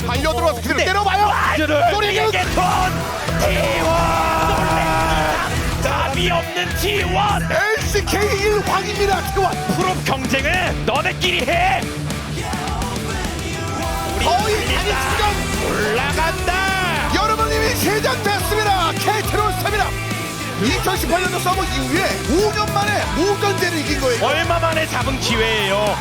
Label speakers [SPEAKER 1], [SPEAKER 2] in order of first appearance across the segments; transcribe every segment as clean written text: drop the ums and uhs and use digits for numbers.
[SPEAKER 1] 달려들어서 그대로 때려봐요. 소리는
[SPEAKER 2] T1 답이 없는 T1
[SPEAKER 1] LCK 1황입니다. T1
[SPEAKER 2] 프로 경쟁을 너네끼리 해.
[SPEAKER 1] 거의 단일수전
[SPEAKER 2] 올라간다.
[SPEAKER 1] 여러분 이미 시작됐습니다. KT롤스타입니다. 2018년도 서버 이후에 5년 만에 무건제를 이긴 거예요.
[SPEAKER 2] 얼마 만에 잡은 기회예요.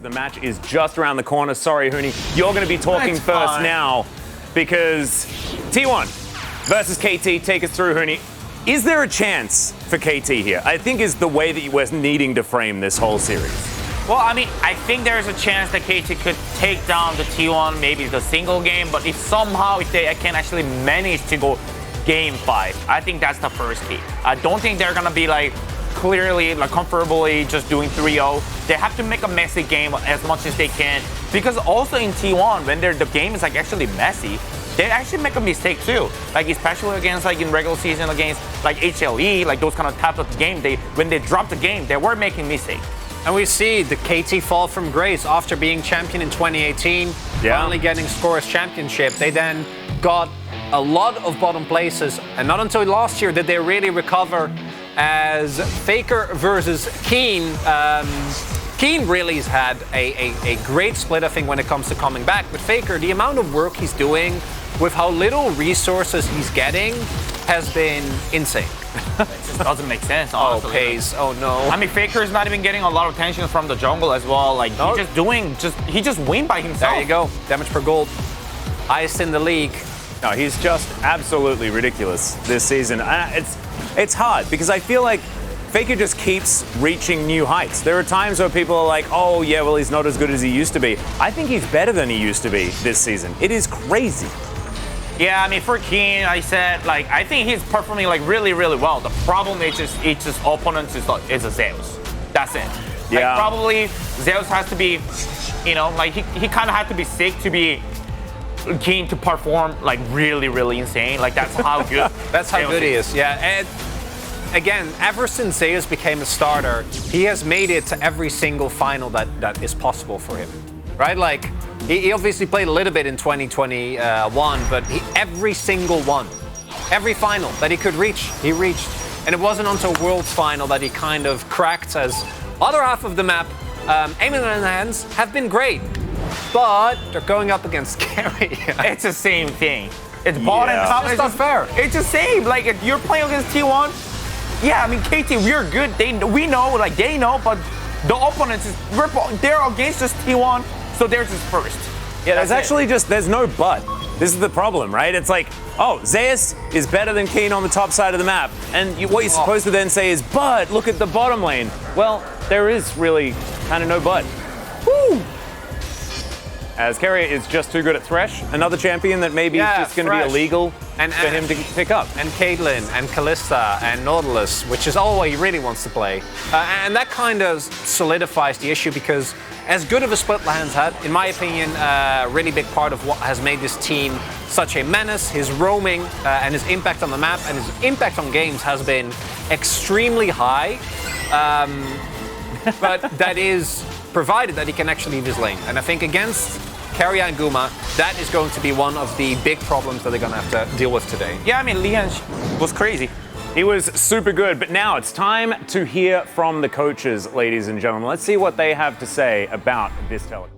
[SPEAKER 3] The match is just around the corner. Sorry, Hooney, you're going to be talking
[SPEAKER 4] That's
[SPEAKER 3] first
[SPEAKER 4] fine.
[SPEAKER 3] now because T1 versus KT. Take us through, Hooney. Is there a chance for KT here? I think is the way that you were needing to frame this whole series.
[SPEAKER 4] Well, I mean, I think there's a chance that KT could take down the T1, maybe the single game, but if somehow if they can actually manage to go game 5, I think that's the first key. I don't think they're gonna be like clearly, like comfortably just doing 3-0. They have to make a messy game as much as they can, because also in T1, when the game is like actually messy, they actually make a mistake too. Like especially against like in regular season against like HLE, like those kind of type of game, when they drop the game, they were making mistakes.
[SPEAKER 5] And we see the KT fall from grace after being champion in 2018, finally getting Scores Championship. They then got a lot of bottom places, and not until last year did they really recover as Faker versus Keen. Keen really has had a great split, I think, when it comes to coming back. But Faker, the amount of work he's doing with how little resources he's getting has been insane.
[SPEAKER 4] It just doesn't make sense, honestly.
[SPEAKER 5] Oh, Pace. Oh, no.
[SPEAKER 4] I mean, Faker is not even getting a lot of attention from the jungle as well. Like,
[SPEAKER 5] No.
[SPEAKER 4] he just win by himself.
[SPEAKER 5] There you go. Damage per gold. Highest in the league.
[SPEAKER 3] No, he's just absolutely ridiculous this season. It's hard because I feel like Faker just keeps reaching new heights. There are times where people are like, oh, yeah, well, he's not as good as he used to be. I think he's better than he used to be this season. It is crazy.
[SPEAKER 4] Yeah, I mean, for Keen, I said, like, I think he's performing, like, really, really well. The problem is just opponents is a Zeus. That's it. Like,
[SPEAKER 3] Yeah.
[SPEAKER 4] probably Zeus has to be, you know, like, he kind of had to be sick to be Keen to perform, like, really, really insane. Like, that's how good.
[SPEAKER 5] That's how
[SPEAKER 4] Zeus
[SPEAKER 5] good he is. Yeah. And again, ever since Zeus became a starter, he has made it to every single final that is possible for him. Right? Like, he obviously played a little bit in 2021, but every single one, every final that he could reach, he reached. And it wasn't until World's final that he kind of cracked, as other half of the map, aiming in the hands, have been great. But they're going up against Carry.
[SPEAKER 4] It's the same thing. It's bottom and top.
[SPEAKER 5] It's not fair.
[SPEAKER 4] It's the same. Like, if you're playing against T1, yeah, I mean, KT, we're good. We know, like, they know, but the opponents, they're against us T1, so they're just first.
[SPEAKER 3] Yeah, there's
[SPEAKER 4] That's
[SPEAKER 3] actually there's no but. This is the problem, right? It's like, oh, Zeus is better than Keen on the top side of the map. And what you're supposed to then say is, but look at the bottom lane. Well, there is really kind of no but. Woo! As Carrier is just too good at Thresh, another champion that maybe is just going to be
[SPEAKER 5] Thresh.
[SPEAKER 3] illegal
[SPEAKER 5] And
[SPEAKER 3] for him to pick up.
[SPEAKER 5] And Caitlyn and Kalista and Nautilus, which is all what he really wants to play. And that kind of solidifies the issue, because as good of a split Lahan's had, in my opinion, a really big part of what has made this team such a menace, his roaming and his impact on the map and his impact on games has been extremely high. But that is provided that he can actually leave his lane. And I think against Keria and Guma, that is going to be one of the big problems that they're going to have to deal with today.
[SPEAKER 4] Yeah, I mean, Lian was crazy.
[SPEAKER 3] He was super good, but now it's time to hear from the coaches, ladies and gentlemen. Let's see what they have to say about this telecast.